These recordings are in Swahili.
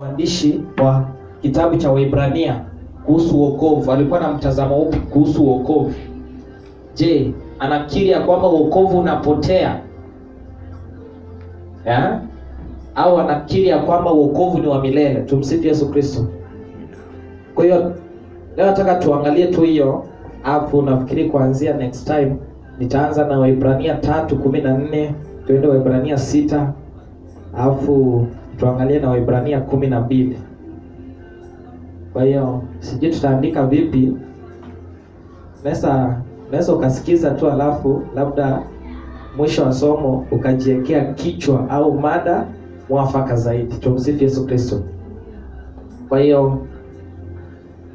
Mwandishi wa kitabu cha Waebrania kuhusu wokovu alikuwa na mtazamo upi kuhusu wokovu? Je, anakiri ya kwamba wokovu unapotea? Au anakiri ya kwamba wokovu ni wa milele? Tumsifu Yesu Kristo. Kwa hiyo leo nataka tuangalie tu hiyo, hapo nafikiri kuanzia next time nitaanza na Waebrania 3:14, tuende Waebrania 6, alafu tuangalie na Waebrania 12. Kwa hiyo sijui tutaandika vipi. Naweza ukasikiza tu, alafu labda mwisho wa somo ukajiwekea kichwa au mada mwafaka zaidi. Tumsifu Yesu Kristo. Kwa hiyo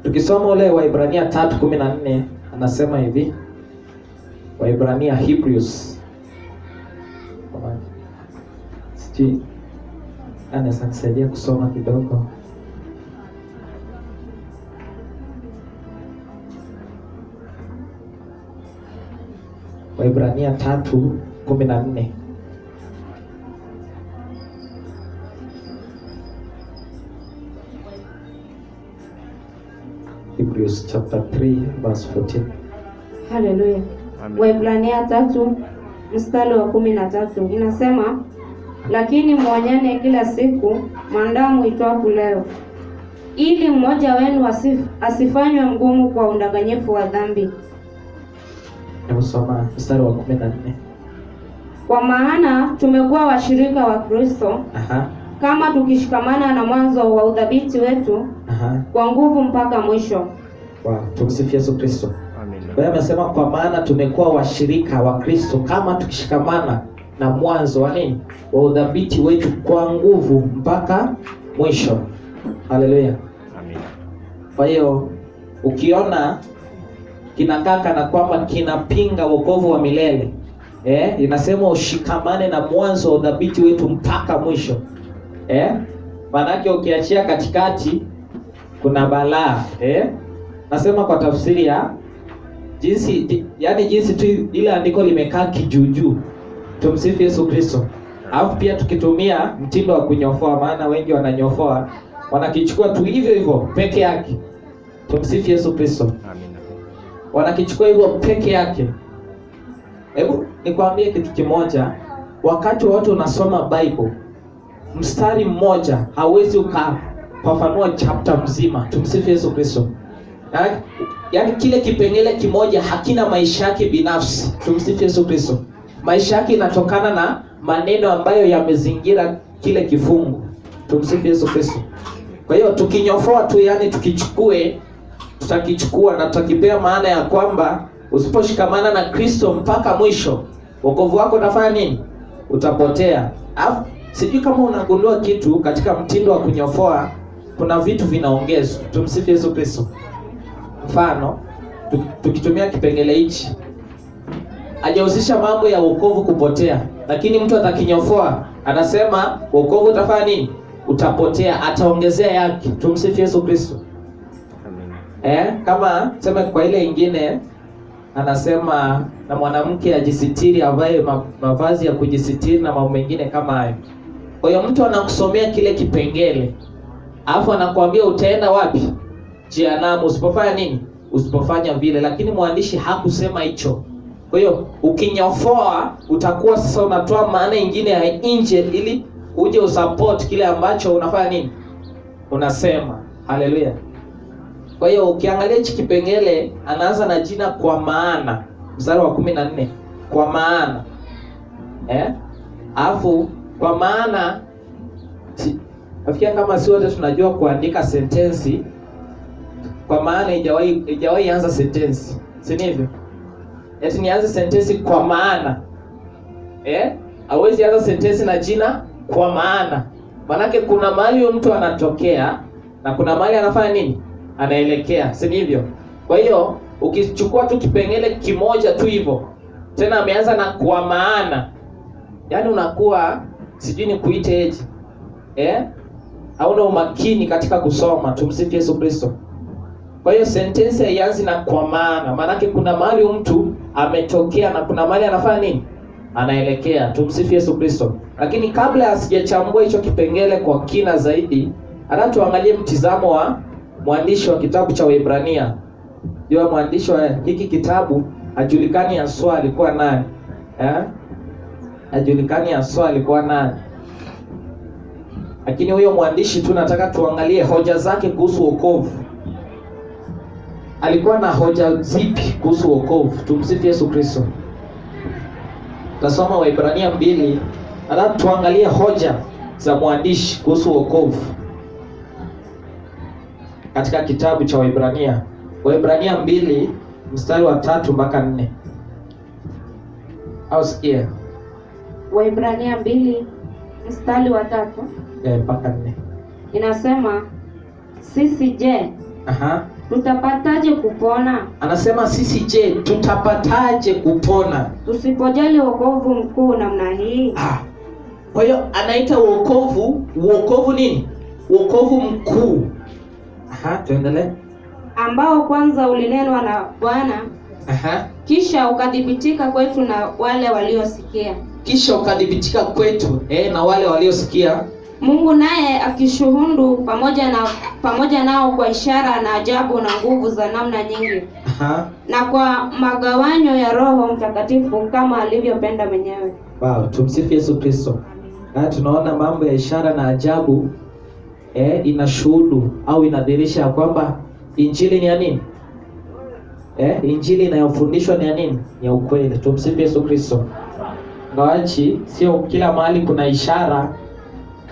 tukisoma ule Waebrania 3:14 anasema hivi. Waebrania, Hebrews. Sijui anaweza kusaidia kusoma kidogo. Waebrania 3:14. Hebrews chapter 3 verse 14. Hallelujah. Waebrania 3 mstari wa 13 inasema, lakini muonyane kila siku maadamu itwapo leo, ili mmoja wenu asifanywe mgumu kwa udanganyifu wa dhambi. Nasoma mstari wa 14. Kwa maana tumekuwa washirika wa Kristo, kama tukishikamana na mwanzo wa udhabiti wetu, kwa nguvu mpaka mwisho. Tumsifu Yesu Kristo. Amen. Kwa hiyo amesema kwa maana tumekuwa washirika wa Kristo, kama tukishikamana na mwanzo wa nini? Wa udhabiti wetu, kwa nguvu mpaka mwisho. Haleluya. Amen. Kwa hiyo ukiona kinakaa kana kwamba kinapinga wokovu wa milele, inasema ushikamane na mwanzo wa udhabiti wetu mpaka mwisho. Manake ukiachia katikati kuna balaa. Nasema kwa tafsiri ya jinsi tu ile andiko limekaa kijuujuu. Tumsifu Yesu Kristo. Alafu pia tukitumia mtindo wa kunyofoa, maana wengi wananyofoa, wanakichukua tu hivyo hivyo peke yake. Tumsifu Yesu Kristo. Amina. Wanakichukua hivyo peke yake. Hebu nikwambie kitu kimoja, wakati watu unasoma Bible, mstari mmoja hauwezi ukafafanua chapter mzima. Tumsifu Yesu Kristo. Yaani kile kipengele kimoja hakina maisha yake binafsi. Tumsifu Yesu Kristo. Maisha yake inatokana na maneno ambayo yamezingira kile kifungu. Tumsifu Yesu Kristo. Kwa hiyo tukinyofoa tu, yani tutakichukua na tutakipea maana ya kwamba usiposhikamana na Kristo mpaka mwisho, wokovu wako utafanya nini? Utapotea. Sijui kama unagundua kitu katika mtindo wa kunyofoa, kuna vitu vinaongezwa. Tumsifu Yesu Kristo. Mfano, tukitumia kipengele hichi, hajahusisha mambo ya wokovu kupotea, lakini mtu atakinyofoa, anasema wokovu utafanya nini? Utapotea, ataongezea yake. Tumsifu Yesu Kristo. Kama sema kwa ile ingine anasema na mwanamke ajisitiri, avae mavazi ya kujisitiri na mambo mengine kama hayo. Kwa hiyo mtu anakusomea kile kipengele, alafu anakuambia utaenda wapi? Jehanamu usipofanya nini? Usipofanya vile. Lakini mwandishi hakusema hicho. Kwa hiyo ukinyofoa utakuwa sasa unatoa maana nyingine ya nje ili uje usupport kile ambacho unafanya nini? Unasema. Haleluya. Kwa hiyo ukiangalia hichi kipengele anaanza na jina kwa maana, mstari wa 14. Kwa maana. Alafu kwa maana nafikia kama si wote tunajua kuandika sentensi. Kwa maana ijawahi anza sentensi. Si ndivyo? Eti nianze sentensi kwa maana. Hawezi anza sentensi na jina kwa maana. Manake kuna mahali mtu anatokea na kuna mahali anafanya nini? Anaelekea. Si ndivyo? Kwa hiyo ukichukua tu kipengele kimoja tu hivyo, tena ameanza na kwa maana, yaani unakuwa sijui ni kuiteje. Hauna umakini katika kusoma. Tumsifu Yesu Kristo. Kwa hiyo sentensi haianzi na kwa maana, manake kuna mahali mtu ametokea na kuna mahali anafanya nini? anaelekea. Tumsifu Yesu Kristo. Lakini kabla asijachambua hicho kipengele kwa kina zaidi, Hata tuangalie mtizamo wa mwandishi wa kitabu cha Waebrania. Ndio mwandishi wa hiki kitabu hajulikani haswa alikuwa nani. Hajulikani haswa alikuwa nani. Lakini huyo mwandishi tu nataka tuangalie hoja zake kuhusu wokovu. Alikuwa na hoja zipi kuhusu wokovu? Tumsifu Yesu Kristo. Tasoma Waebrania 2, hata tuangalie hoja za mwandishi kuhusu wokovu katika kitabu cha Waebrania. Waebrania 2 mstari wa 3 mpaka 4. Au sikia. Waebrania 2 mstari wa 3 mpaka 4. Inasema, sisi je, tutapataje kupona? Anasema sisi je, tutapataje kupona tusipojali wokovu mkuu namna hii? Kwa hiyo anaita wokovu nini? Wokovu mkuu. Tuendelee. Ambao kwanza ulinenwa na Bwana, kisha ukadhibitika kwetu na wale waliosikia. Kisha ukadhibitika kwetu na wale waliosikia. Mungu naye akishuhudu pamoja nao kwa ishara na ajabu na nguvu za namna nyingi. Na kwa magawanyo ya Roho Mtakatifu kama alivyopenda mwenyewe. Wow, tumsifu Yesu Kristo. Tunaona mambo ya ishara na ajabu inashuhudu au inadhihirisha kwamba injili ni ya nini? Injili inayofundishwa ni ya nini? Ni ya ukweli. Tumsifu Yesu Kristo. Ngawachi sio kila mahali kuna ishara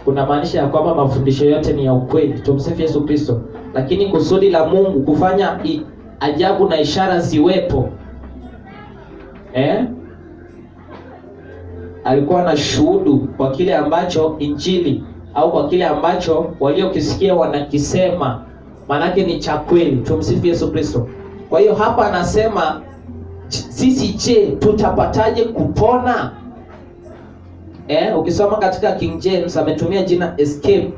kuna maanisha ya kwamba mafundisho yote ni ya ukweli. Tumsifu Yesu Kristo. Lakini kusudi la Mungu kufanya ajabu na ishara ziwepo, alikuwa na shuhudu kwa kile ambacho injili au kwa kile ambacho waliokisikia wanakisema, manake ni cha kweli. Tumsifu Yesu Kristo. Kwa hiyo hapa anasema sisi je, tutapataje kupona? Ukisoma katika King James ametumia jina escape.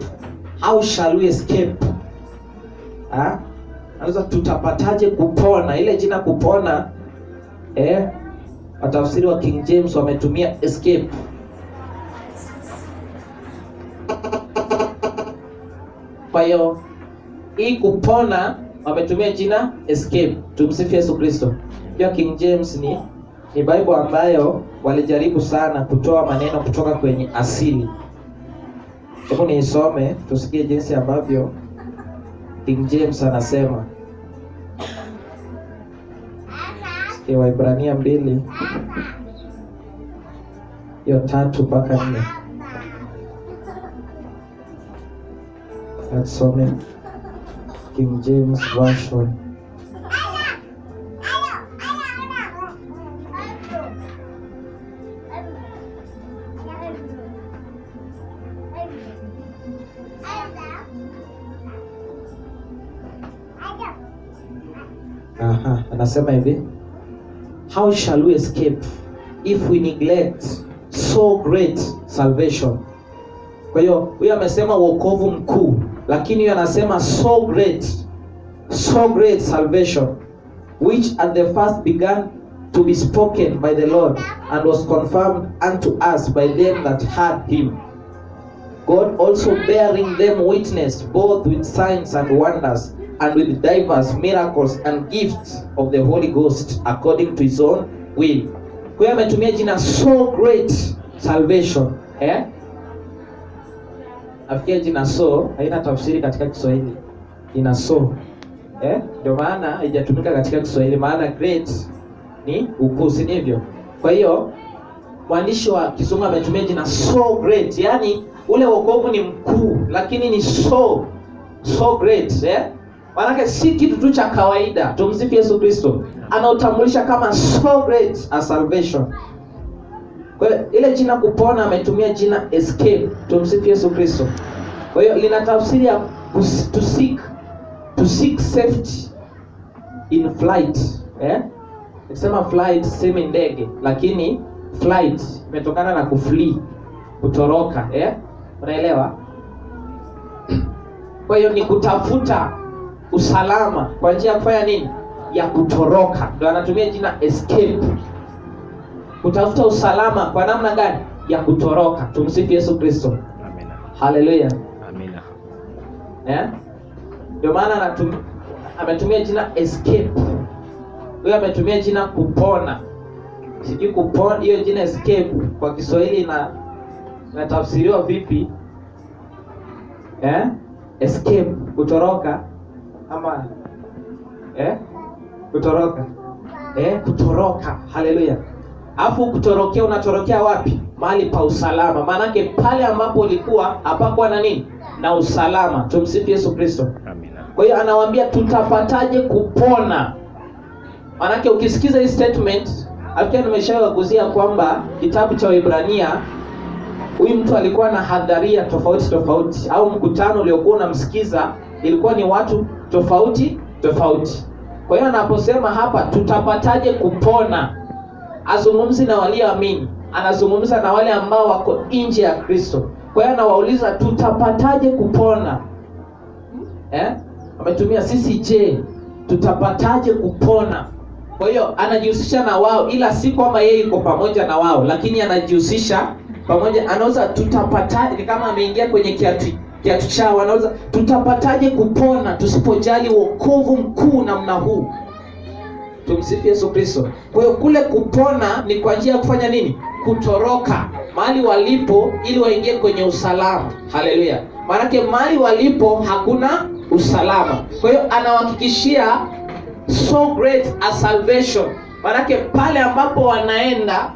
How shall we escape? Anaweza tutapataje kupona? Ile jina kupona watafsiri wa King James wametumia escape. Kwa hiyo hii kupona wametumia jina escape. Tumsifu Yesu Kristo. Pia King James ni Bible ambayo walijaribu sana kutoa maneno kutoka kwenye asili. Hebu niisome tusikie jinsi ambavyo King James anasema. Sikia Waebrania 2 hiyo 3 mpaka 4. Nasome King James Version. Anasema hivi, how shall we escape if we neglect so great salvation? Kwa hiyo huyo amesema wokovu mkuu, lakini huyo anasema so great salvation, which at the first began to be spoken by the Lord and was confirmed unto us by them that heard him, God also bearing them witness both with signs and wonders and with diverse miracles and gifts of the Holy Ghost according to his own will. Kwa hiyo ametumia jina so great salvation. Afikia jina so haina tafsiri katika Kiswahili. Ina so. Ndio maana haijatumika katika Kiswahili, maana great ni ukuu, si ndivyo? Kwa hiyo mwandishi wa Kizungu ametumia jina so great, yani ule wokovu ni mkuu lakini ni so great, maana si kitu tu cha kawaida. Tumsifu Yesu Kristo. Anautambulisha kama so great a salvation. Kwa hiyo ile jina kupona ametumia jina escape. Tumsifu Yesu Kristo. Kwa hiyo lina tafsiri ya to seek safety in flight. Nikisema flight sema ndege, lakini flight imetokana na kuflee, kutoroka, unaelewa? Kwa hiyo ni kutafuta usalama kwa njia ya kufanya nini? Ya kutoroka. Ndio anatumia jina escape. Kutafuta usalama kwa namna gani? Ya kutoroka. Tumsifu Yesu Kristo. Amina. Haleluya. Amina. Ndio maana ametumia jina escape. Huyo ametumia jina kupona. Sijui kupona, hiyo jina escape kwa Kiswahili na tafsiriwa vipi? Escape, kutoroka ama kutoroka. Kutoroka. Haleluya. Alafu kutorokea, unatorokea wapi? Mahali pa usalama. Maanake pale ambapo ulikuwa hapakuwa na nini? Na usalama. Tumsifu Yesu Kristo. Amina. Kwa hiyo anawaambia tutapataje kupona? Maanake ukisikiza hii statement, afikia nimeshawaguzia kwamba kitabu cha Waebrania, huyu mtu alikuwa na hadharia tofauti au mkutano uliokuwa unamsikiza ilikuwa ni watu tofauti. Kwa hiyo anaposema hapa tutapataje kupona, azungumzi na walioamini, anazungumza na wale ambao wako nje ya Kristo. Kwa hiyo anawauliza tutapataje kupona? Ametumia sisi, je, tutapataje kupona? Kwa hiyo anajihusisha na wao, ila si kwamba yeye yuko pamoja na wao, lakini anajihusisha pamoja. Anauza tutapataje, kama ameingia kwenye kiatu chao, anauza tutapataje kupona tusipojali wokovu mkuu namna huu. Tumsifu Yesu Kristo. Kwa hiyo kule kupona ni kwa njia ya kufanya nini? Kutoroka mahali walipo ili waingie kwenye usalama. Haleluya. Maanake mahali walipo hakuna usalama. Kwa hiyo anawahakikishia so great a salvation. Maanake pale ambapo wanaenda,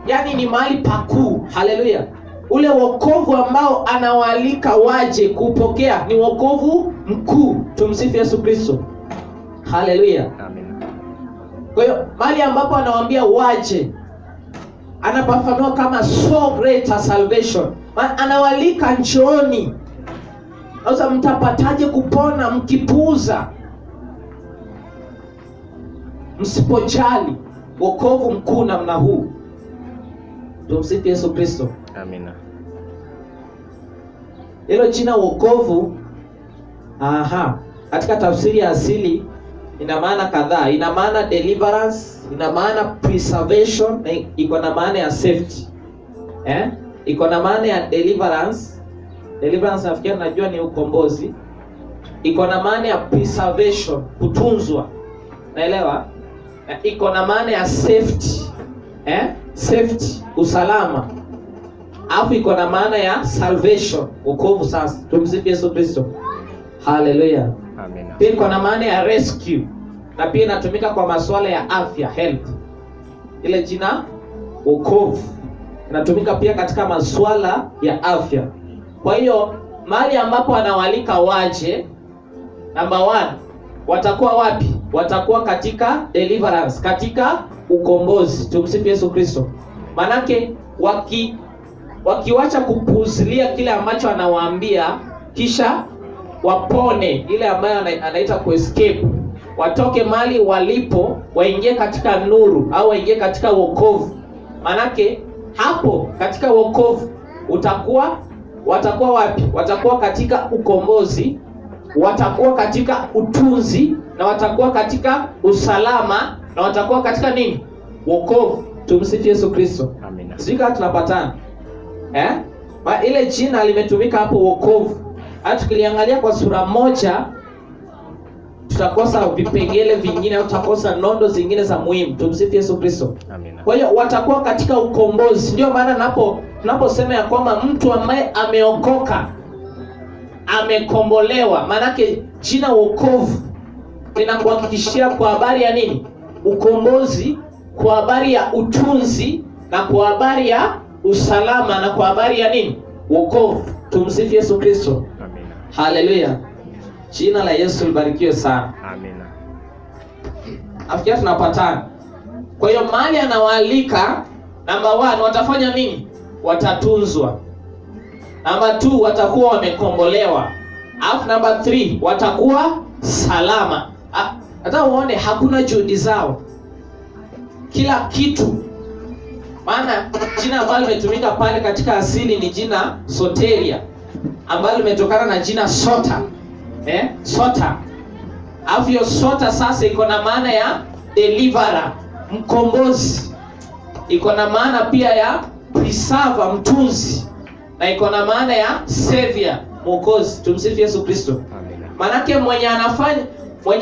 yani ni mahali pakuu. Haleluya. Ule wokovu ambao anawaalika waje kupokea ni wokovu mkuu. Tumsifu Yesu Kristo. Haleluya. Amen. Kwa hiyo mahali ambapo anawaambia waje, anapafanua kama so great a salvation. Anawalika njooni. Sasa mtapataje kupona mkipuuza, msipojali wokovu mkuu namna huu? Tumsifu Yesu Kristo. Amina. Hilo jina wokovu, katika tafsiri ya asili ina maana kadhaa. Ina maana deliverance, ina maana preservation, na iko na maana ya safety. Iko na maana ya deliverance. Deliverance nafikiri najua ni ukombozi. Iko na maana ya preservation, kutunzwa. Naelewa? Iko na maana ya safety. Safety, usalama. Alafu iko na maana ya salvation, wokovu. Sasa tumsifu Yesu Kristo. Haleluya. Amina. Pia iko na maana ya rescue, na pia inatumika kwa masuala ya afya, health. Ile jina wokovu inatumika pia katika masuala ya afya. Kwa hiyo mahali ambapo anawalika waje, number 1, watakuwa wapi? Watakuwa katika deliverance, katika ukombozi. Tumsifu Yesu Kristo. Manake wakiwacha kupuuzilia kile ambacho anawaambia, kisha wapone ile ambayo anaita kuescape, watoke mali walipo, waingie katika nuru au waingie katika wokovu. Manake hapo katika wokovu watakuwa wapi? Watakuwa katika ukombozi, watakuwa katika utunzi, na watakuwa katika usalama, na watakuwa katika nini? Wokovu. Tumsifu Yesu Kristo. Amina. Sika tunapatana. Ile jina limetumika hapo wokovu. Hata tukiliangalia kwa sura moja tutakosa vipengele vingine au tutakosa nondo zingine za muhimu. Tumsifu Yesu Kristo. Amina. Kwa hiyo watakuwa katika ukombozi. Ndio maana tunaposema ya kwamba mtu ambaye ameokoka, amekombolewa, manake jina wokovu linakuhakikishia kwa habari ya nini? Ukombozi, kwa habari ya utunzi, na kwa habari ya usalama, na kwa habari ya nini? Wokovu. Tumsifu Yesu Kristo. Amina. Haleluya. Jina la Yesu libarikiwe sana. Amina. Afikia tunapatana. Kwa hiyo mahali anawaalika, number 1, watafanya nini? Watatunzwa. Number 2, watakuwa wamekombolewa. Alafu number 3, watakuwa salama. Hata uone hakuna juhudi zao, kila kitu. Maana jina ambalo limetumika pale katika asili ni jina soteria, ambalo limetokana na jina sota. Sota. Alafu hiyo sota sasa iko na maana ya deliverer, mkombozi. Iko na maana pia ya preserver, mtunzi. Na iko na maana ya savior, Mwokozi. Tumsifu Yesu Kristo. Manake mwenye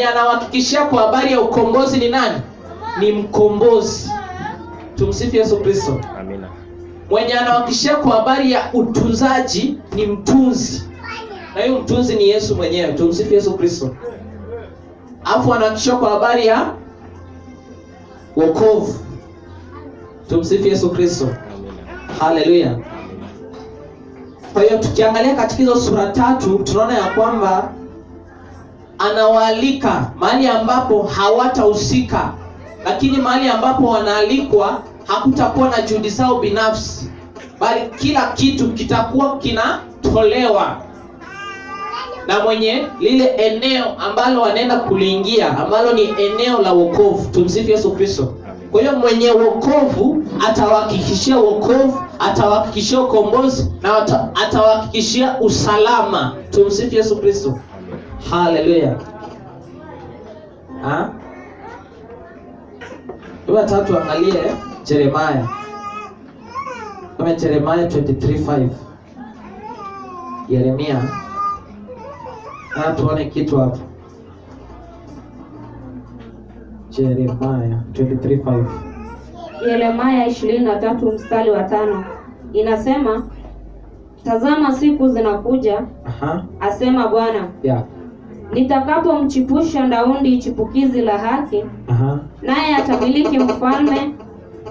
anahakikishia kwa habari ya ukombozi ni nani? Ni mkombozi. Tumsifu Yesu Kristo. Amina. Mwenye anahakikishia kwa habari ya utunzaji ni mtunzi, na huyo mtunzi ni Yesu mwenyewe. Tumsifu Yesu Kristo. Alafu anahakikishia kwa habari ya wokovu. Tumsifu Yesu Kristo. Haleluya. Kwa hiyo tukiangalia katika hizo sura 3 tunaona ya kwamba anawaalika mahali ambapo hawatahusika, lakini mahali ambapo wanaalikwa hakutakuwa na juhudi zao binafsi, bali kila kitu kitakuwa kinatolewa na mwenye lile eneo ambalo wanaenda kuliingia, ambalo ni eneo la wokovu. Tumsifu Yesu Kristo. Kwa hiyo mwenye wokovu atawahakikishia wokovu, atawahakikishia ukombozi, na atawahakikishia usalama. Tumsifu Yesu Kristo. Haleluya. Tatu angalie Yeremia. Kama Yeremia 23:5. Yeremia. Tuone kitu hapo. Yeremia 23:5. Yeremia 23 mstari wa 5 inasema, tazama siku zinakuja, asema Bwana, nitakapomchipusha Daudi chipukizi la haki, naye atamiliki mfalme,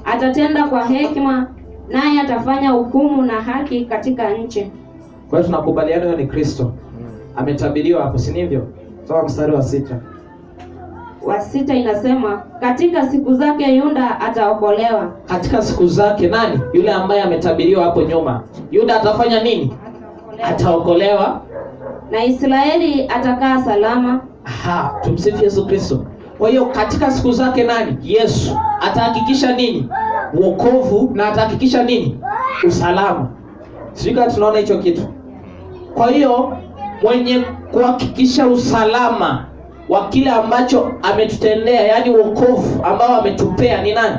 atatenda kwa hekima, naye atafanya hukumu na haki katika nchi. Kwa hiyo tunakubaliana hiyo ni Kristo. Ametabiriwa hapo, si ndivyo? Soma mstari wa 6. Wa 6 inasema, katika siku zake Yuda ataokolewa. Katika siku zake nani? Yule ambaye ametabiriwa hapo nyuma. Yuda atafanya nini? Ataokolewa. Na Israeli atakaa salama. Tumsifu Yesu Kristo. Kwa hiyo katika siku zake nani? Yesu atahakikisha nini? Wokovu, na atahakikisha nini? Usalama. Sika tunaona hicho kitu. Kwa hiyo mwenye kuhakikisha usalama wa kile ambacho ametutendea, yani wokovu ambao ametupea ni nani?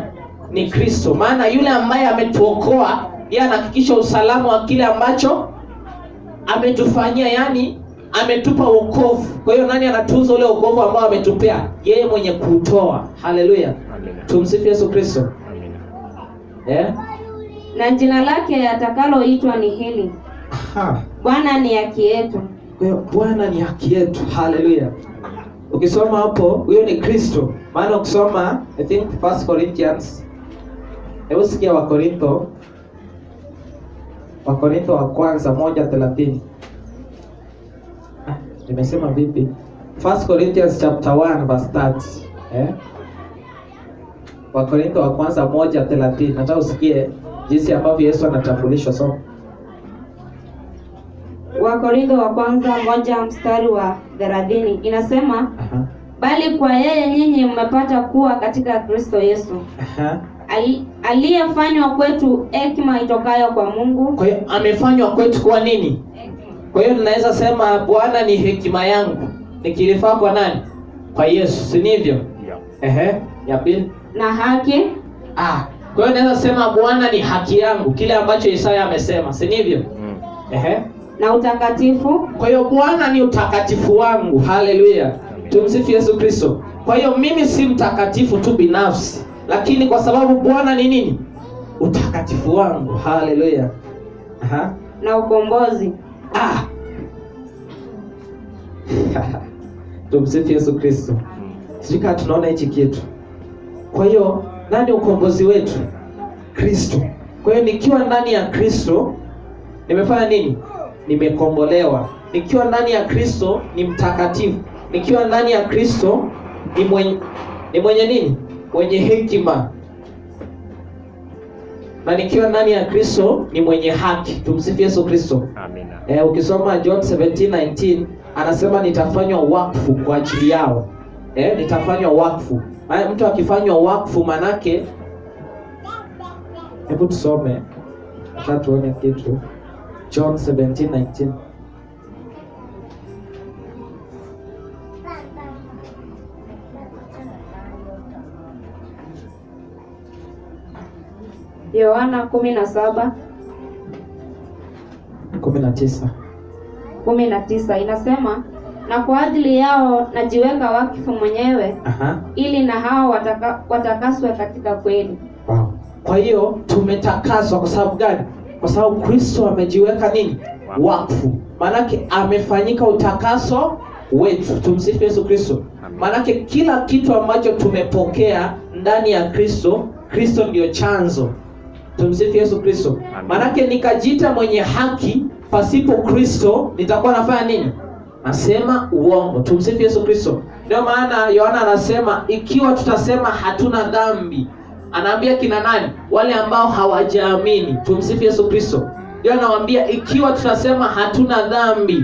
Ni Kristo. Maana yule ambaye ametuokoa, yeye anahakikisha usalama wa kile ambacho ametufanyia, yani ametupa wokovu. Kwa hiyo nani anatunza ule wokovu ambao ametupea? Yeye mwenye kutoa. Haleluya. Tumsifu Yesu Kristo. Na jina lake atakaloitwa ni hili, Bwana ni haki yetu. Kwa hiyo Bwana ni haki yetu. Haleluya. Ukisoma hapo, huyo ni Kristo. Maana ukisoma I think 1 Corinthians, hebu sikia Wakorintho wa kwanza 1:30. Nimesema vipi? 1 Corinthians chapter 1 verse 30. Wakorintho wa kwanza 1:30. Nataka usikie jinsi ambavyo Yesu anatambulishwa. So Wakorintho wa kwanza 1 mstari wa 30 inasema, bali kwa yeye nyinyi mmepata kuwa katika Kristo Yesu, aliyefanywa kwetu hekima itokayo kwa Mungu. Kwa hiyo amefanywa kwetu kwa nini? Kwa hiyo tunaweza sema Bwana ni hekima yangu, nikilifaa kwa nani? Kwa Yesu, si ndivyo? Ya pili, na haki. Kwa hiyo naweza sema Bwana ni haki yangu, kile ambacho Isaya amesema, si ndivyo? Na utakatifu. Kwa hiyo Bwana ni utakatifu wangu. Haleluya. Tumsifu Yesu Kristo. Kwa hiyo mimi si mtakatifu tu binafsi, lakini kwa sababu Bwana ni nini? Utakatifu wangu. Haleluya. Na ukombozi. Tumsifu Yesu Kristo. Sika tunaona hichi kitu. Kwa hiyo nani ukombozi wetu? Kristo. Kwa hiyo nikiwa ndani ya Kristo nimefanya nini? Nimekombolewa. Nikiwa ndani ya Kristo ni mtakatifu. Nikiwa ndani ya Kristo ni mwenye nini? Mwenye hekima. Na nikiwa ndani ya Kristo ni mwenye haki. Tumsifu Yesu Kristo. Amina. Ukisoma John 17:19 anasema nitafanywa wakfu kwa ajili yao. Nitafanywa wakfu. Mtu akifanywa wakfu manake, hebu tusome hata tuone kitu. John 17:19. Yohana 17:19. 19 inasema, na kwa ajili yao najiweka wakifu mwenyewe, ili na hao watakaswe katika kweli. Wow. Kwa hiyo tumetakaswa kwa sababu gani? Kwa sababu Kristo amejiweka nini? Wakfu. Maanake amefanyika utakaso wetu. Tumsifu Yesu Kristo. Maanake kila kitu ambacho tumepokea ndani ya Kristo, Kristo ndio chanzo. Tumsifu Yesu Kristo. Maanake nikajiita mwenye haki pasipo Kristo, nitakuwa nafanya nini? Nasema uongo. Tumsifu Yesu Kristo. Ndio maana Yohana anasema ikiwa tutasema hatuna dhambi, anaambia kina nani? Wale ambao hawajaamini. Tumsifu Yesu Kristo. Ndio anawaambia ikiwa tutasema hatuna dhambi,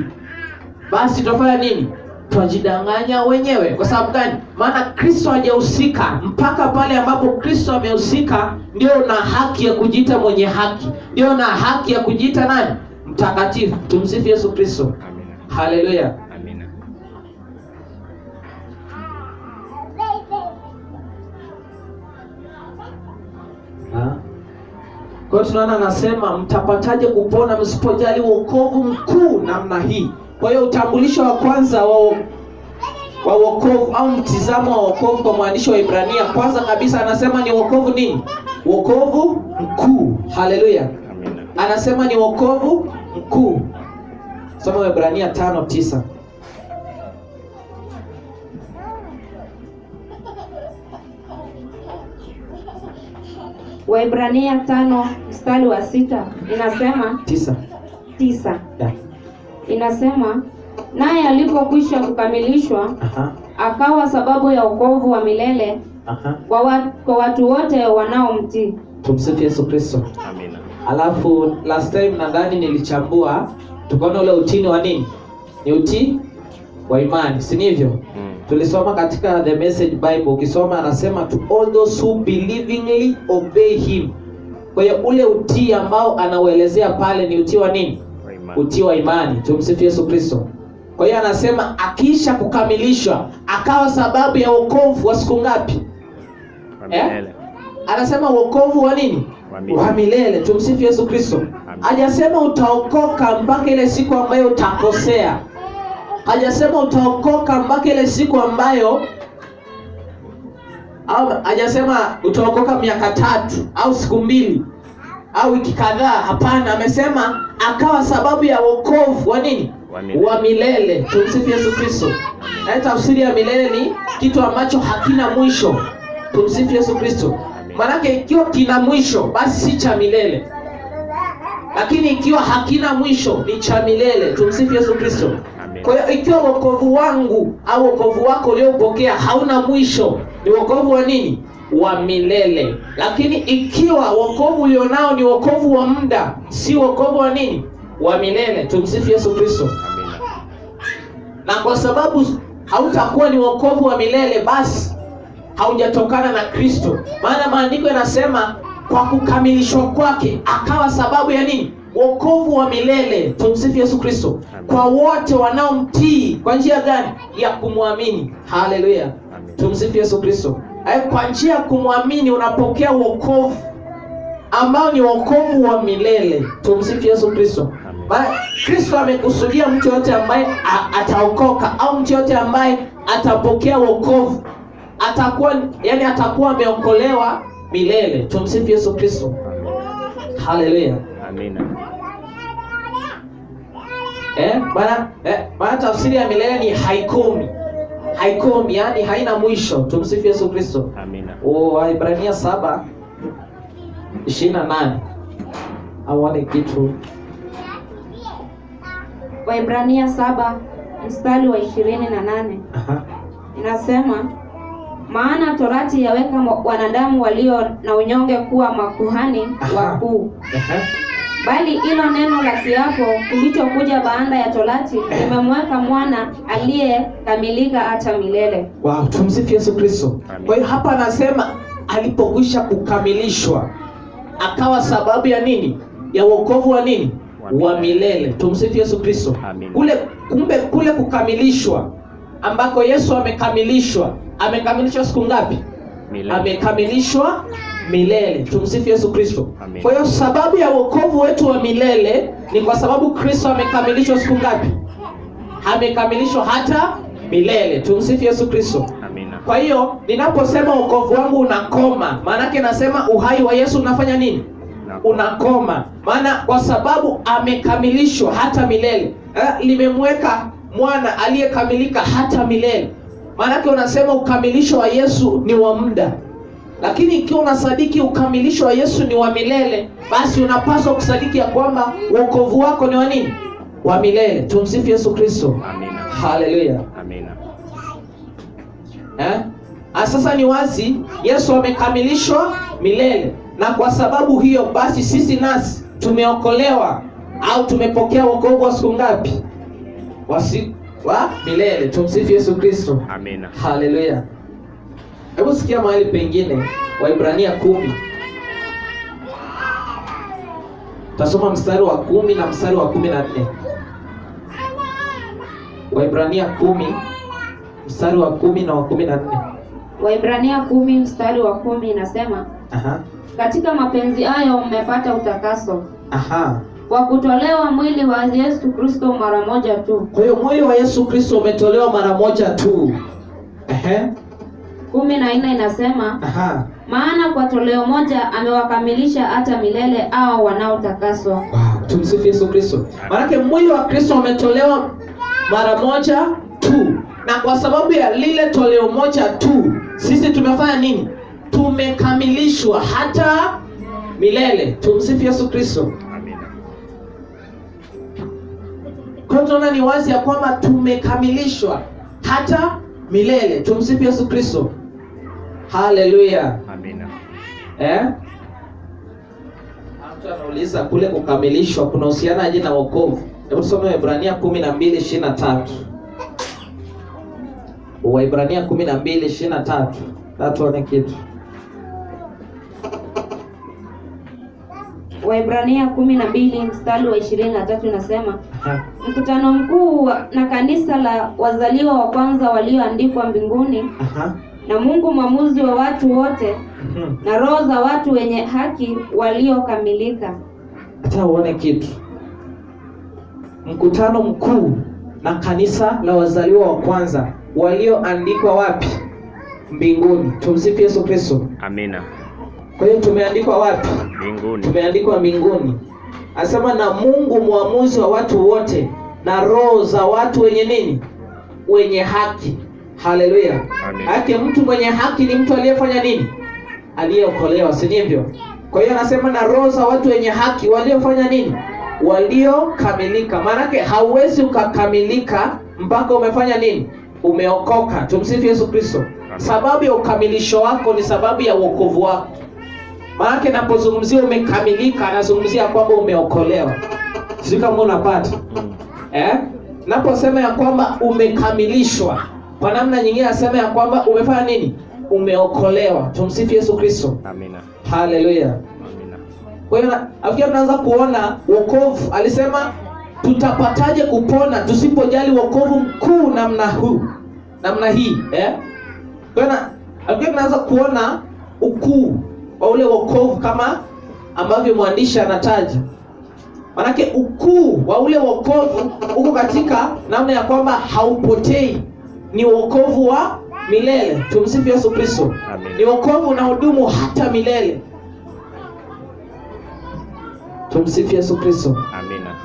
basi tutafanya nini? Twajidanganya wenyewe. Kwa sababu gani? Maana Kristo hajahusika. Mpaka pale ambapo Kristo amehusika, ndio na haki ya kujiita mwenye haki, ndio na haki ya kujiita nani? Mtakatifu. Tumsifu Yesu Kristo. Haleluya. Amina. Kwa tunaona anasema mtapataje kupona msipojali wokovu mkuu namna hii. Kwa hiyo utambulisho wa kwanza wa wokovu au mtizamo wa wokovu kwa mwandishi wa Ibrania, kwanza kabisa anasema ni wokovu nini? Wokovu mkuu. Haleluya. Amina. Anasema ni wokovu mkuu. Soma Waebrania 5:9. Waebrania 5:6 inasema 9. Yeah. Inasema, naye alipokwisha kukamilishwa, akawa sababu ya wokovu wa milele kwa watu wote wanaomtii. Tumsifu Yesu Kristo. Amina. Alafu last time nadhani nilichambua, tukaona ule utini wa nini? Ni utii wa imani, si ndivyo? Tulisoma katika The Message Bible, ukisoma anasema to all those who believingly obey him. Kwa hiyo ule utii ambao anauelezea pale ni utii wa nini? Utii wa imani. Tumsifu Yesu Kristo. Kwa hiyo anasema akisha kukamilishwa akawa sababu ya wokovu wa siku ngapi? Anasema wokovu wa nini? Wa milele. Tumsifu Yesu Kristo. Hajasema utaokoka mpaka ile siku ambayo utakosea. Hajasema utaokoka mpaka ile siku ambayo, au hajasema utaokoka miaka 3 au siku 2 au wiki kadhaa. Hapana, amesema akawa sababu ya wokovu wa nini? Wa milele. Tumsifu Yesu Kristo. Na tafsiri ya milele ni kitu ambacho hakina mwisho. Tumsifu Yesu Kristo. Maana ikiwa kina mwisho basi si cha milele, lakini ikiwa hakina mwisho ni cha milele. Tumsifu Yesu Kristo. Kwa hiyo ikiwa wokovu wangu au wokovu wako uliopokea hauna mwisho, ni wokovu wa nini? Wa milele. Lakini ikiwa wokovu ulionao ni wokovu wa muda, si wokovu wa nini? Wa milele. Tumsifu Yesu Kristo. Na kwa sababu hautakuwa ni wokovu wa milele, basi haujatokana na Kristo. Maana maandiko yanasema kwa kukamilishwa kwake akawa sababu ya nini? Wokovu wa milele. Tumsifu Yesu Kristo. Kwa wote wanaomtii. Kwa njia gani? Ya kumwamini. Haleluya. Tumsifu Yesu Kristo. Kwa njia ya kumwamini unapokea wokovu ambao ni wokovu wa milele. Tumsifu Yesu Kristo. Kristo amekusudia mtu yote ambaye ataokoka au mtu yote ambaye atapokea wokovu atakuwa ameokolewa milele. Tumsifu Yesu Kristo. Haleluya. Amina. Maana tafsiri ya milele ni haikomi. Haikomi, yani haina mwisho. Tumsifu Yesu Kristo. Amina. Waebrania 7:28. Awane kitu. Waebrania 7:28. Inasema, maana torati yaweka wanadamu walio na unyonge kuwa makuhani wakuu. Bali ilo neno la kiapo kilichokuja baada ya torati limemweka mwana aliyekamilika hata milele. Wow, tumsifu Yesu Kristo. Kwa hiyo hapa anasema alipokwisha kukamilishwa akawa sababu ya nini? Ya wokovu wa nini? Wa milele. Tumsifu Yesu Kristo. Kule kukamilishwa ambako Yesu amekamilishwa siku ngapi? Milele. Amekamilishwa milele. Tumsifu Yesu Kristo. Kwa hiyo sababu ya wokovu wetu wa milele ni kwa sababu Kristo amekamilishwa siku ngapi? amekamilishwa hata milele. Tumsifu Yesu Kristo. Amina. Kwa hiyo ninaposema wokovu wangu unakoma, maana yake nasema uhai wa Yesu unafanya nini? Unakoma. Maana kwa sababu amekamilishwa hata milele. Limemweka mwana aliyekamilika hata milele. Maana yake unasema ukamilisho wa Yesu ni wa muda. Lakini ikiwa unasadiki ukamilisho wa Yesu ni wa milele, basi unapaswa kusadiki ya kwamba wokovu wako ni wa nini? Wa milele. Tumsifu Yesu Kristo. Amina. Haleluya. Amina. Sasa ni wazi Yesu amekamilishwa milele, na kwa sababu hiyo basi sisi nasi tumeokolewa au tumepokea wokovu wa siku ngapi? Wa milele. Tumsifu Yesu Kristo. Amina. Haleluya. Hebu sikia mahali pengine, Waibrania 10. Tasoma mstari wa 10 na mstari wa 14. Waibrania 10 mstari wa 10 na wa 14. Waibrania 10 mstari wa 10 inasema, katika mapenzi hayo mmepata utakaso. Kwa kutolewa mwili wa Yesu Kristo mara moja tu. Kwa hiyo mwili wa Yesu Kristo umetolewa mara moja tu. 14 inasema, maana kwa toleo moja amewakamilisha hata milele hao wanaotakaswa. Wow. Tumsifu Yesu Kristo. Maana mwili wa Kristo umetolewa mara moja tu, na kwa sababu ya lile toleo moja tu sisi tumefanya nini? Tumekamilishwa hata milele. Tumsifu Yesu Kristo. Amina. Kwa tunaona ni wazi ya kwamba tumekamilishwa hata milele. Tumsifu Yesu Kristo. Haleluya. Amina. Mtu anauliza kule kukamilishwa kuna uhusiana aje na wokovu? Hebu tusome Waebrania 12:23. Waebrania 12:23. Tuone kitu. Waebrania 12 mstari wa 23 nasema, mkutano mkuu na kanisa la wazaliwa wa kwanza walioandikwa mbinguni, na Mungu mwamuzi wa watu wote, na roho za watu wenye haki waliokamilika. Hata uone kitu. Mkutano mkuu na kanisa la wazaliwa wa kwanza walioandikwa wapi? Mbinguni. Tumsifu Yesu Kristo. Amina. Kwa hiyo tumeandikwa wapi? Mbinguni. Tumeandikwa mbinguni. Anasema na Mungu mwamuzi wa watu wote, na roho za watu wenye nini? Wenye haki. Haleluya. Haki, mtu mwenye haki ni mtu aliyefanya nini? Aliyeokolewa, si ndivyo? Kwa hiyo anasema na roho za watu wenye haki waliofanya nini? Waliokamilika. Maana hauwezi ukakamilika mpaka umefanya nini? Umeokoka. Tumsifu Yesu Kristo. Sababu ya ukamilisho wako ni sababu ya wokovu wako. Maana napozungumzia umekamilika, anazungumzia kwamba umeokolewa. Sio kama unapata. Naposema ya kwamba umekamilishwa, kwa namna nyingine nasema ya kwamba umefanya nini? Umeokolewa. Tumsifu Yesu Kristo. Amina. Haleluya. Amina. Kwa hiyo afikia tunaanza kuona wokovu. Alisema tutapataje kupona tusipojali wokovu mkuu namna hii, Kwa hiyo afikia tunaanza kuona ukuu wa ule wokovu kama ambavyo mwandishi anataja. Manake ukuu wa ule wokovu uko katika namna ya kwamba haupotei. Ni wokovu wa milele. Tumsifu Yesu Kristo. Ni wokovu unaodumu hata milele. Tumsifu Yesu Kristo. Amina.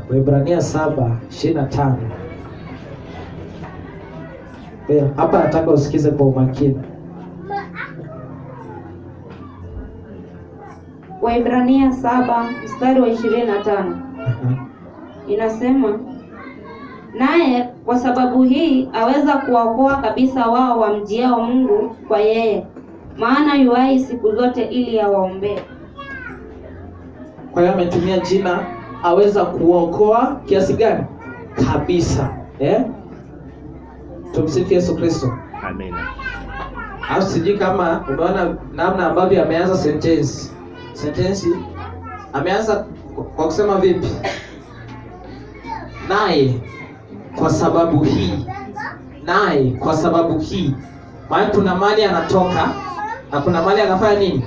Waebrania 7:25. Hapa nataka usikize kwa umakini. Waebrania 7 mstari wa 25. Inasema, naye kwa sababu hii aweza kuwaokoa kabisa wao wamjiao Mungu kwa yeye, maana yuai siku zote ili awaombee. Kwa hiyo ametumia jina aweza kuokoa kiasi gani? Kabisa. Tumsifu Yesu Kristo. Amina. Au sijui kama unaona namna ambavyo ameanza sentensi ameanza kwa kusema vipi? Naye kwa sababu hii. Naye kwa sababu hii. Maana kuna mali anatoka na kuna mahali anafanya nini?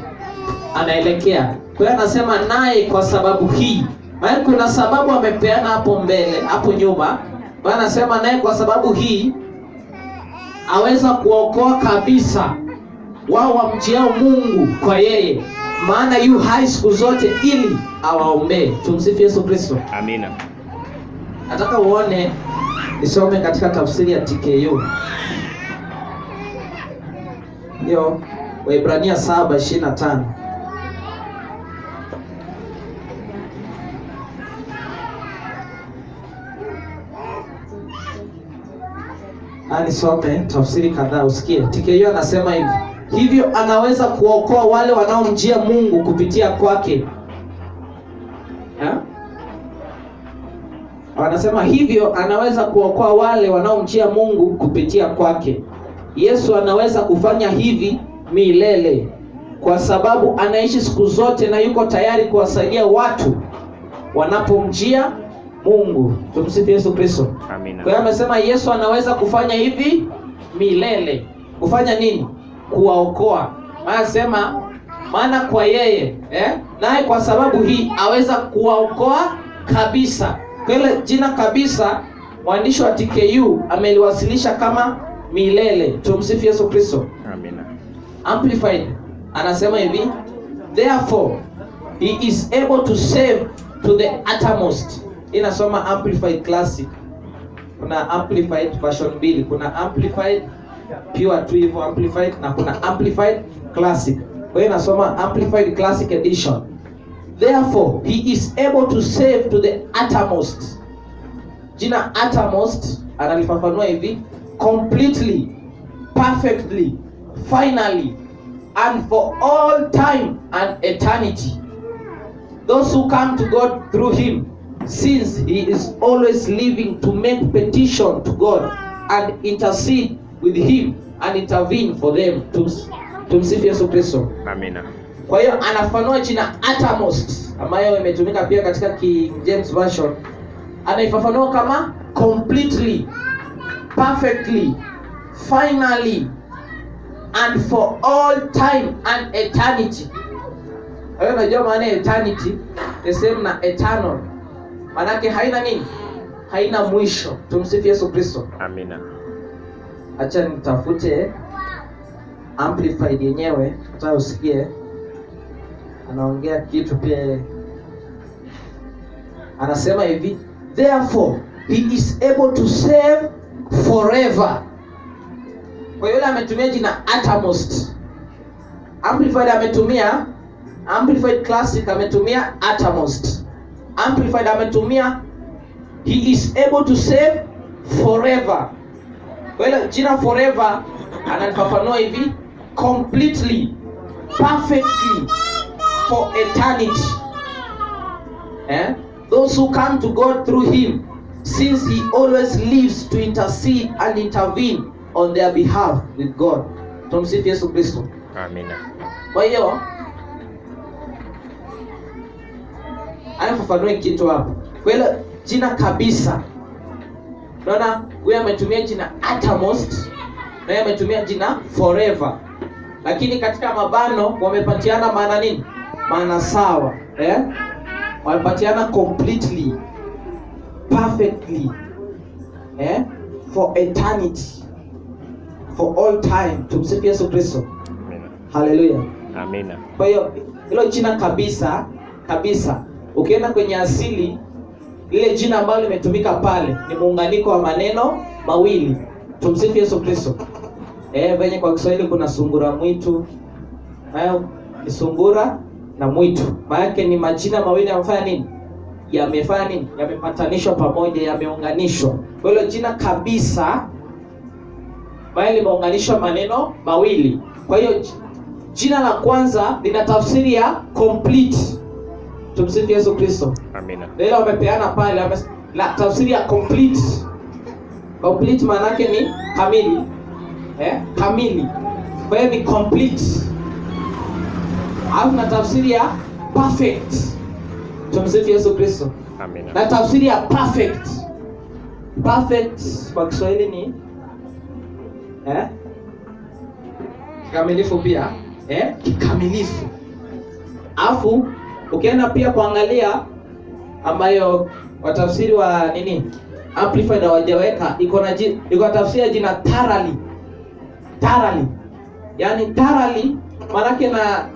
Anaelekea. Kwa hiyo anasema naye kwa sababu hii. Maana kuna sababu amepeana hapo mbele, hapo nyuma. Kwa hiyo anasema naye kwa sababu hii aweza kuokoa kabisa wao wamjiao Mungu kwa yeye, maana yu hai siku zote ili awaombee. Tumsifu Yesu Kristo. Amina. Nataka uone, nisome katika tafsiri ya TKU. Ndio, Waebrania 7:25. Nisome tafsiri kadhaa usikie. TKU anasema hivi: hivyo anaweza kuokoa wale wanaomjia Mungu kupitia kwake. Wanasema hivyo anaweza kuokoa wale wanaomjia Mungu kupitia kwake. Yesu anaweza kufanya hivi milele kwa sababu anaishi siku zote na yuko tayari kuwasaidia watu wanapomjia Mungu. Tumsifu Yesu Kristo. Amina. Kwa hiyo amesema Yesu anaweza kufanya hivi milele. Kufanya nini? Kuwaokoa. Maana kwa yeye, naye kwa sababu hii aweza kuwaokoa kabisa. Kwa ile jina kabisa mwandishi wa TKU ameliwasilisha kama milele. Tumsifu Yesu Kristo. Amina. Amplified anasema hivi: therefore he is able to save to the uttermost. Inasoma Amplified Classic. Kuna Amplified version 2, kuna Amplified pure tu hivyo Amplified, na kuna Amplified Classic. Kwa hiyo inasoma Amplified Classic edition. Therefore he is able to save to the uttermost. Jina uttermost analifafanua hivi: completely, perfectly, finally, and for all time and eternity. Those who come to God through him, since he is always living to make petition to God and intercede with him and intervene for them. Tumsifu Yesu Kristo. Amina. Kwa hiyo anafanua jina uttermost ambayo imetumika pia katika King James Version. Anaifafanua kama completely, perfectly, finally, and for all time and eternity. Hayo unajua maana eternity the same na eternal. Manake haina nini? Haina mwisho. Tumsifu Yesu Kristo. Amina. Acha nitafute Amplified yenyewe hata usikie. Anaongea kitu pia. Anasema hivi: therefore he is able to save forever. Kwa hiyo ametumia jina uttermost. Amplified ametumia Amplified Classic, ametumia uttermost. Amplified ametumia he is able to save forever. Kwa hiyo jina forever analifafanua hivi: completely, perfectly, for eternity. Those who come to God through him, since he always lives to intercede and intervene on their behalf with God. Tumsifu Yesu Kristo. Amina. Kwa hiyo anafafanua kitu hapo. Kwa hiyo jina kabisa, unaona huyu ametumia jina uttermost na yeye ametumia jina forever, lakini katika mabano wamepatiana maana nini? Maana sawa. Wamepatiana completely, perfectly, for eternity, for all time. Tumsifu Yesu Kristo. Amina. Hallelujah. Amina. Kwa hiyo hilo jina kabisa kabisa, ukienda kwenye asili, ile jina ambalo limetumika pale ni muunganiko wa maneno mawili. Tumsifu Yesu Kristo. Venye kwa Kiswahili kuna sungura mwitu. Hayo ni sungura na mwitu. Maana ni majina mawili yamefanya nini? Yamefanya nini? Yamepatanishwa pamoja, yameunganishwa. Kwa hiyo jina kabisa bali limeunganishwa maneno mawili. Kwa hiyo jina la kwanza lina tafsiri ya complete. Tumsifu Yesu Kristo. Amina. Leo wamepeana pale la tafsiri ya complete. Complete maana yake ni kamili. Kamili. Kwa hiyo ni complete. Alafu na tafsiri ya perfect. Tumsifu Yesu Kristo. Amina. Na tafsiri ya perfect. Perfect kwa Kiswahili ni kamilifu pia. kikamilifu. Alafu ukienda pia kuangalia ambayo watafsiri wa Amplified hawajaweka, iko tafsiri ya jina thoroughly. Yaani thoroughly maana na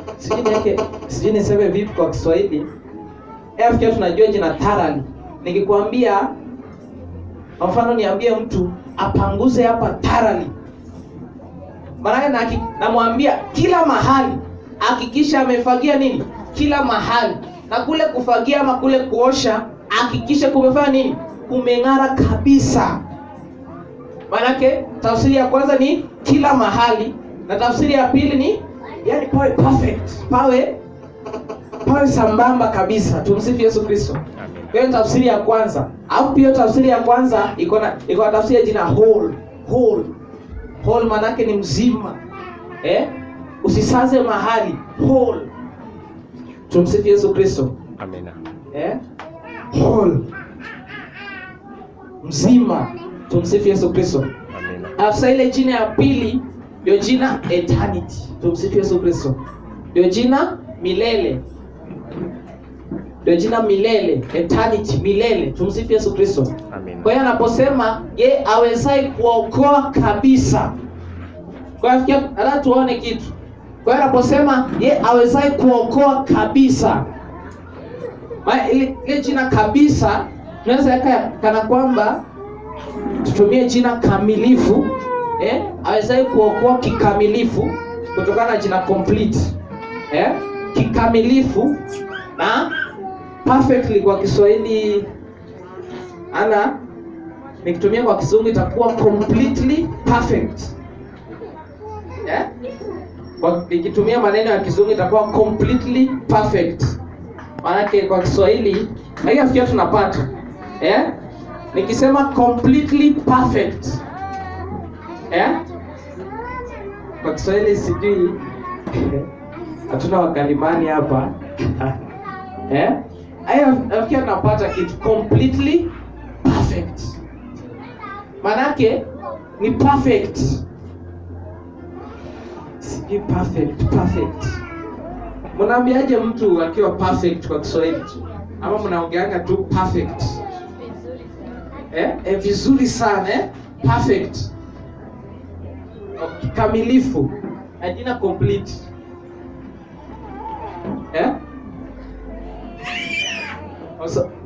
sijui niseme vipi kwa Kiswahili. Afika tunajua jina thoroughly. Nikikwambia kwa mfano niambie mtu apanguze hapa thoroughly, maana namwambia kila mahali hakikisha amefagia kila mahali, na kule kufagia ama kule kuosha hakikisha kumefanya kumeng'ara kabisa. Maanake tafsiri ya kwanza ni kila mahali, na tafsiri ya pili ni yani pawe perfect, pawe sambamba kabisa. Tumsifu Yesu Kristo. Hiyo tafsiri ya kwanza. Au pia tafsiri ya kwanza iko na tafsiri ya jina whole maanake ni mzima. Usisaze mahali, whole. Tumsifu Yesu Kristo. Amina. Whole. Mzima. Tumsifu Yesu Kristo. Amina. Afsa ile jina ya pili ndio jina eternity. Tumsifu Yesu Kristo. Ndio jina milele. Ndio jina milele, eternity, milele. Tumsifu Yesu Kristo. Amina. Kwa hiyo anaposema ye awezai kuokoa kabisa. Kwa hiyo hata tuone kitu. Kwa hiyo anaposema ye awezai kuokoa kabisa, ile jina kabisa tunaweza kana kwamba tutumie jina kamilifu, awezai kuokoa kikamilifu kutokana na jina complete, kikamilifu. Na perfectly kwa Kiswahili nikitumia kwa Kizungu itakuwa completely perfect. Kwa nikitumia maneno ya Kizungu itakuwa completely perfect. Maanake kwa Kiswahili nafikia tunapata. Nikisema completely perfect. Kwa Kiswahili sijui hatuna wakalimani hapa. Nafikia tunapata kitu completely perfect. Maanake ni perfect. Sijui perfect. Mnaambiaje mtu akiwa perfect kwa Kiswahili? Ama mnaongeanga tu perfect? Vizuri sana, perfect. Kamilifu. Jina complete.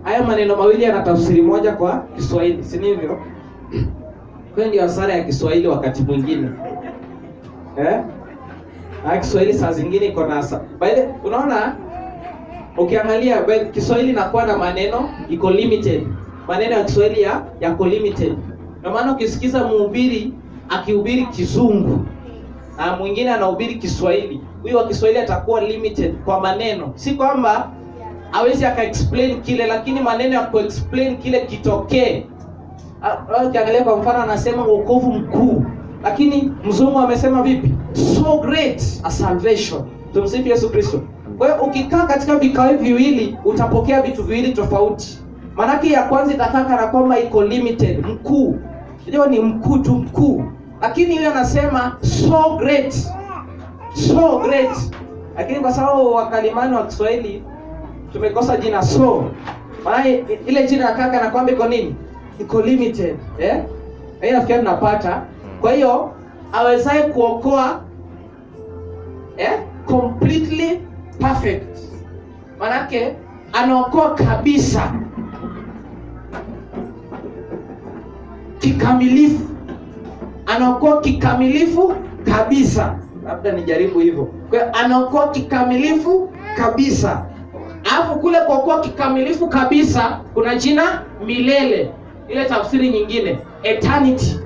Haya maneno mawili yana tafsiri moja kwa Kiswahili, si ndivyo? Kwa ndio hasara ya Kiswahili wakati mwingine. Kiswahili saa zingine iko na unaona, ukiangalia Kiswahili inakuwa na maneno iko limited. Maneno ya Kiswahili yako limited. Ndio maana ukisikiza mhubiri akihubiri Kizungu na mwingine anahubiri Kiswahili, huyo wa Kiswahili atakuwa limited kwa maneno. Si kwamba hawezi aka-explain kile, lakini maneno ya ku-explain kile kitokee. Ukiangalia kwa mfano anasema wokovu mkuu, lakini mzungu amesema vipi? So great a salvation. Tumsifu Yesu Kristo. Kwa hiyo ukikaa katika vikao viwili utapokea vitu viwili tofauti. Maanake ya kwanza itakaa kana kwamba iko limited, mkuu. Ndio ni mkuu tu, mkuu. Lakini yeye anasema so great. So great. Lakini kwa sababu wakalimani wa Kiswahili tumekosa jina so. Maana ile jina kaka na kwamba iko nini? Iko limited, Haina nafikiri tunapata. Kwa hiyo awezaye kuokoa completely perfect. Manake anaokoa kabisa, kikamilifu. Anaokoa kikamilifu kabisa. Labda nijaribu hivyo. Kwa hiyo anaokoa kikamilifu kabisa. Alafu kule kuokoa kikamilifu kabisa kuna jina milele. Ile tafsiri nyingine eternity.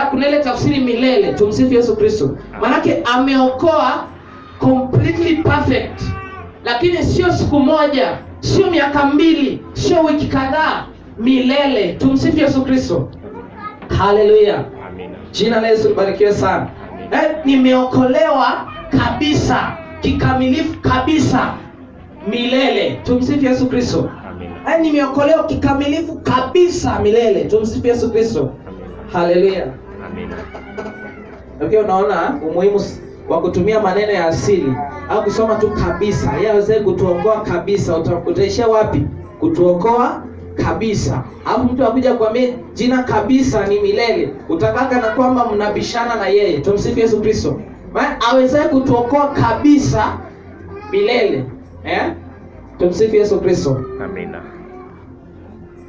Kuna ile tafsiri milele. Tumsifu Yesu Kristo. Manake ameokoa completely perfect. Lakini sio siku moja, sio miaka 2, sio wiki kadhaa, milele. Tumsifu Yesu Kristo. Haleluya. Amina. Jina la Yesu libarikiwe sana. Nimeokolewa kabisa, kikamilifu kabisa, milele. Tumsifu Yesu Kristo. Amina. Nimeokolewa kikamilifu kabisa, milele. Tumsifu Yesu Kristo. Haleluya. Amina. Okay, unaona kwa kutumia maneno ya asili au kusoma tu kabisa, yeye aweze kutuokoa kabisa. Utaishia wapi? Kutuokoa kabisa. Hapo mtu akuja kuambia jina kabisa ni milele, utakaka na kwamba mnabishana na yeye. Tumsifu Yesu Kristo. Aweze kutuokoa kabisa milele. Tumsifu Yesu Kristo. Amina.